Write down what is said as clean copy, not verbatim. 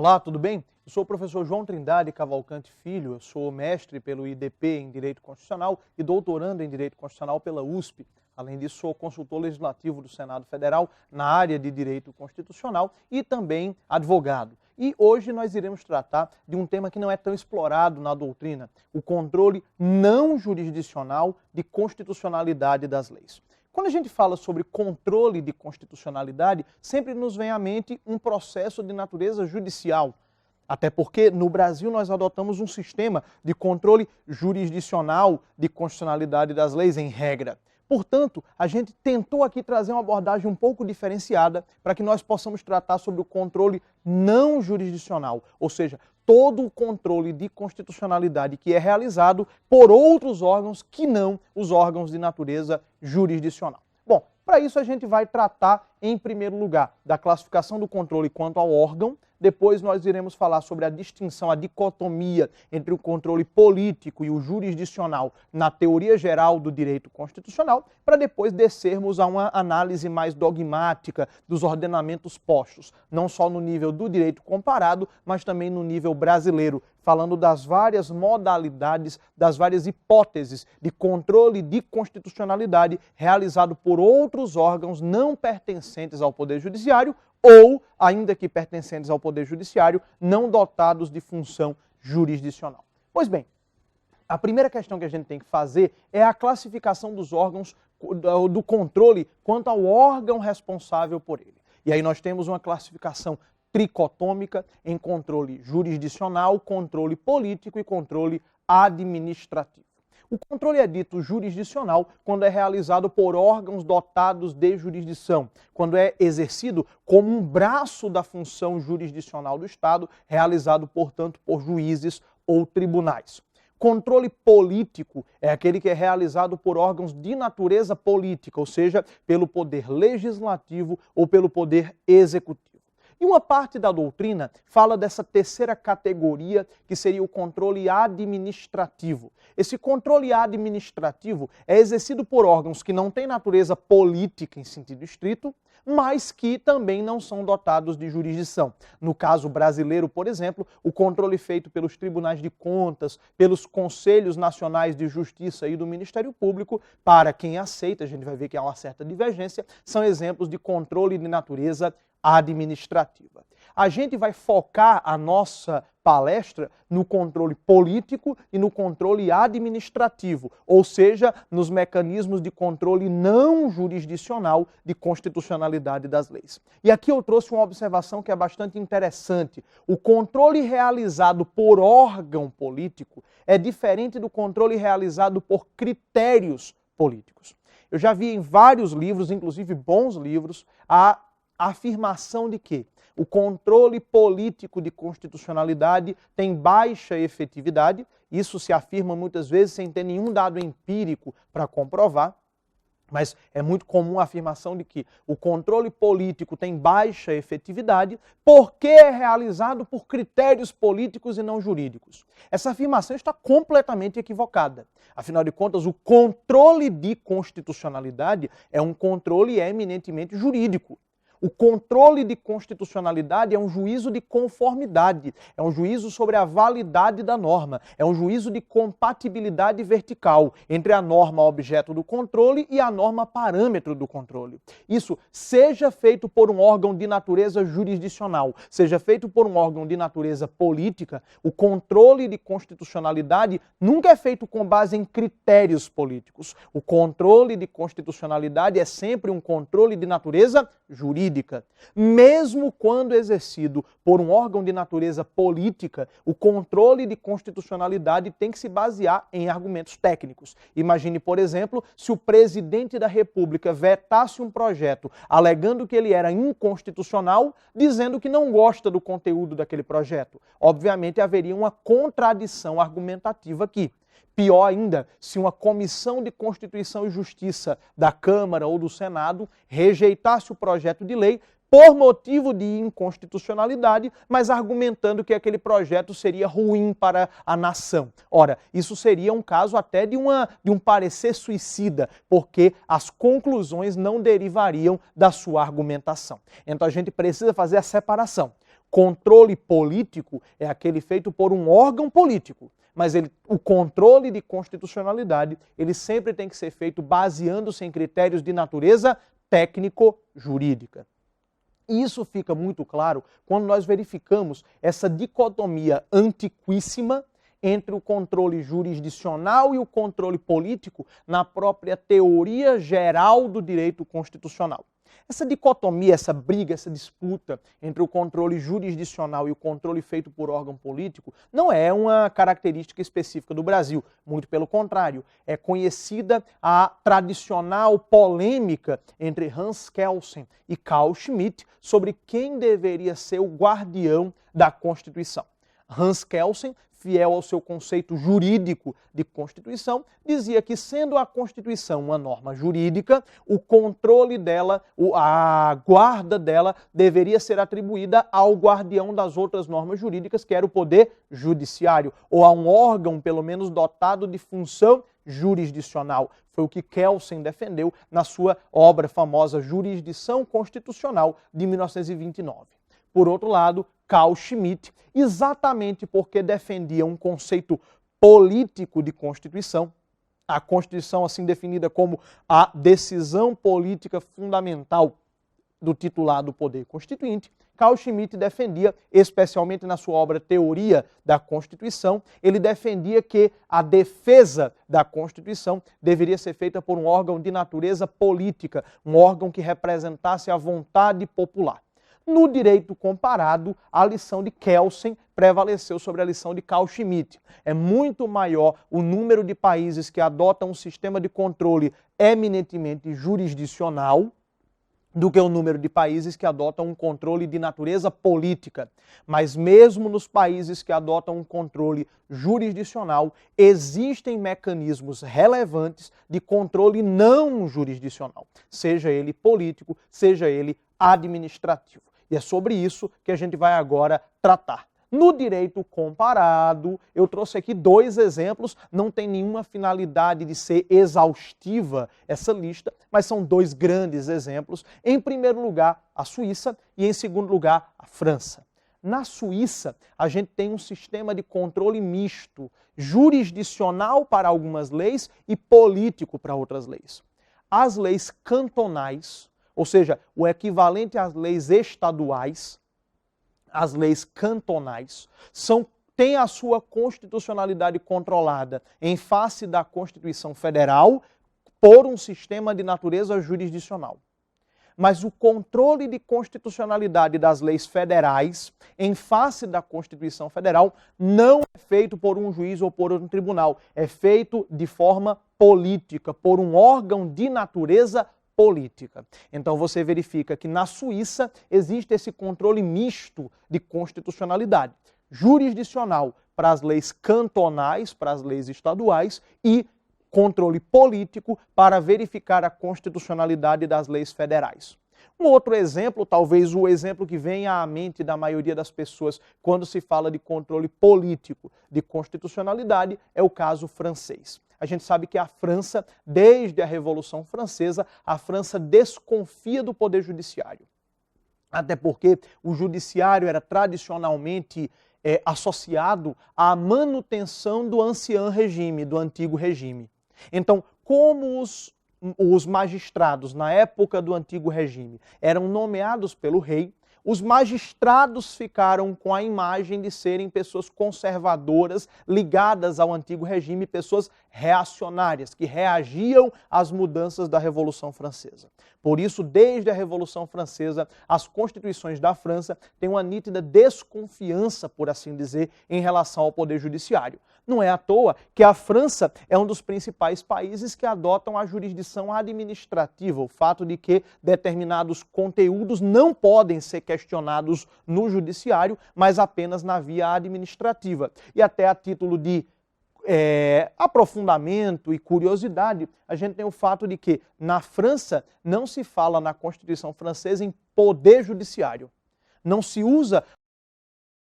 Olá, tudo bem? Eu sou o professor João Trindade Cavalcante Filho, eu sou mestre pelo IDP em Direito Constitucional e doutorando em Direito Constitucional pela USP. Além disso, sou consultor legislativo do Senado Federal na área de Direito Constitucional e também advogado. E hoje nós iremos tratar de um tema que não é tão explorado na doutrina, o controle não jurisdicional de constitucionalidade das leis. Quando a gente fala sobre controle de constitucionalidade, sempre nos vem à mente um processo de natureza judicial. Até porque no Brasil nós adotamos um sistema de controle jurisdicional de constitucionalidade das leis em regra. Portanto, a gente tentou aqui trazer uma abordagem um pouco diferenciada para que nós possamos tratar sobre o controle não jurisdicional, ou seja, todo o controle de constitucionalidade que é realizado por outros órgãos que não os órgãos de natureza jurisdicional. Bom, para isso a gente vai tratar, em primeiro lugar, da classificação do controle quanto ao órgão. Depois nós iremos falar sobre a distinção, a dicotomia entre o controle político e o jurisdicional na teoria geral do direito constitucional, para depois descermos a uma análise mais dogmática dos ordenamentos postos, não só no nível do direito comparado, mas também no nível brasileiro, falando das várias modalidades, das várias hipóteses de controle de constitucionalidade realizado por outros órgãos não pertencentes ao Poder Judiciário ou, ainda que pertencentes ao Poder Judiciário, não dotados de função jurisdicional. Pois bem, a primeira questão que a gente tem que fazer é a classificação dos órgãos do controle quanto ao órgão responsável por ele. E aí nós temos uma classificação tricotômica em controle jurisdicional, controle político e controle administrativo. O controle é dito jurisdicional quando é realizado por órgãos dotados de jurisdição, quando é exercido como um braço da função jurisdicional do Estado, realizado, portanto, por juízes ou tribunais. Controle político é aquele que é realizado por órgãos de natureza política, ou seja, pelo poder legislativo ou pelo poder executivo. E uma parte da doutrina fala dessa terceira categoria, que seria o controle administrativo. Esse controle administrativo é exercido por órgãos que não têm natureza política em sentido estrito, mas que também não são dotados de jurisdição. No caso brasileiro, por exemplo, o controle feito pelos tribunais de contas, pelos conselhos nacionais de justiça e do Ministério Público, para quem aceita, a gente vai ver que há uma certa divergência, são exemplos de controle de natureza administrativa. A gente vai focar a nossa palestra no controle político e no controle administrativo, ou seja, nos mecanismos de controle não jurisdicional de constitucionalidade das leis. E aqui eu trouxe uma observação que é bastante interessante. O controle realizado por órgão político é diferente do controle realizado por critérios políticos. Eu já vi em vários livros, inclusive bons livros, a afirmação de que o controle político de constitucionalidade tem baixa efetividade. Isso se afirma muitas vezes sem ter nenhum dado empírico para comprovar, mas é muito comum a afirmação de que o controle político tem baixa efetividade porque é realizado por critérios políticos e não jurídicos. Essa afirmação está completamente equivocada. Afinal de contas, o controle de constitucionalidade é um controle eminentemente jurídico. O controle de constitucionalidade é um juízo de conformidade, é um juízo sobre a validade da norma, é um juízo de compatibilidade vertical entre a norma objeto do controle e a norma parâmetro do controle. Isso seja feito por um órgão de natureza jurisdicional, seja feito por um órgão de natureza política, o controle de constitucionalidade nunca é feito com base em critérios políticos. O controle de constitucionalidade é sempre um controle de natureza jurídica. Mesmo quando exercido por um órgão de natureza política, o controle de constitucionalidade tem que se basear em argumentos técnicos. Imagine, por exemplo, se o presidente da República vetasse um projeto alegando que ele era inconstitucional, dizendo que não gosta do conteúdo daquele projeto. Obviamente haveria uma contradição argumentativa aqui. Pior ainda, se uma comissão de Constituição e Justiça da Câmara ou do Senado rejeitasse o projeto de lei por motivo de inconstitucionalidade, mas argumentando que aquele projeto seria ruim para a nação. Ora, isso seria um caso até de um parecer suicida, porque as conclusões não derivariam da sua argumentação. Então a gente precisa fazer a separação. Controle político é aquele feito por um órgão político, mas o controle de constitucionalidade ele sempre tem que ser feito baseando-se em critérios de natureza técnico-jurídica. Isso fica muito claro quando nós verificamos essa dicotomia antiquíssima entre o controle jurisdicional e o controle político na própria teoria geral do direito constitucional. Essa dicotomia, essa briga, essa disputa entre o controle jurisdicional e o controle feito por órgão político não é uma característica específica do Brasil, muito pelo contrário. É conhecida a tradicional polêmica entre Hans Kelsen e Carl Schmitt sobre quem deveria ser o guardião da Constituição. Hans Kelsen, fiel ao seu conceito jurídico de Constituição, dizia que, sendo a Constituição uma norma jurídica, o controle dela, a guarda dela, deveria ser atribuída ao guardião das outras normas jurídicas, que era o Poder Judiciário, ou a um órgão, pelo menos, dotado de função jurisdicional. Foi o que Kelsen defendeu na sua obra famosa Jurisdição Constitucional, de 1929. Por outro lado, Carl Schmitt, exatamente porque defendia um conceito político de Constituição, a Constituição assim definida como a decisão política fundamental do titular do Poder Constituinte, Carl Schmitt defendia, especialmente na sua obra Teoria da Constituição, ele defendia que a defesa da Constituição deveria ser feita por um órgão de natureza política, um órgão que representasse a vontade popular. No direito comparado, a lição de Kelsen prevaleceu sobre a lição de Carl Schmitt. É muito maior o número de países que adotam um sistema de controle eminentemente jurisdicional do que o número de países que adotam um controle de natureza política. Mas mesmo nos países que adotam um controle jurisdicional, existem mecanismos relevantes de controle não jurisdicional, seja ele político, seja ele administrativo. E é sobre isso que a gente vai agora tratar. No direito comparado, eu trouxe aqui 2 exemplos, não tem nenhuma finalidade de ser exaustiva essa lista, mas são 2 grandes exemplos. Em primeiro lugar, a Suíça e em segundo lugar, a França. Na Suíça, a gente tem um sistema de controle misto, jurisdicional para algumas leis e político para outras leis. As leis cantonais, ou seja, o equivalente às leis estaduais, as leis cantonais, têm a sua constitucionalidade controlada em face da Constituição Federal por um sistema de natureza jurisdicional. Mas o controle de constitucionalidade das leis federais em face da Constituição Federal não é feito por um juiz ou por um tribunal, é feito de forma política, por um órgão de natureza política. Então você verifica que na Suíça existe esse controle misto de constitucionalidade, jurisdicional para as leis cantonais, para as leis estaduais e controle político para verificar a constitucionalidade das leis federais. Um outro exemplo, talvez o exemplo que venha à mente da maioria das pessoas quando se fala de controle político de constitucionalidade, é o caso francês. A gente sabe que a França, desde a Revolução Francesa, a França desconfia do poder judiciário. Até porque o judiciário era tradicionalmente associado à manutenção do ancien regime, do antigo regime. Então, como os magistrados, na época do antigo regime, eram nomeados pelo rei, os magistrados ficaram com a imagem de serem pessoas conservadoras, ligadas ao antigo regime, pessoas reacionárias, que reagiam às mudanças da Revolução Francesa. Por isso, desde a Revolução Francesa, as constituições da França têm uma nítida desconfiança, por assim dizer, em relação ao poder judiciário. Não é à toa que a França é um dos principais países que adotam a jurisdição administrativa, o fato de que determinados conteúdos não podem ser questionados no judiciário, mas apenas na via administrativa. E até a título de aprofundamento e curiosidade, a gente tem o fato de que na França não se fala na Constituição francesa em poder judiciário. Não se usa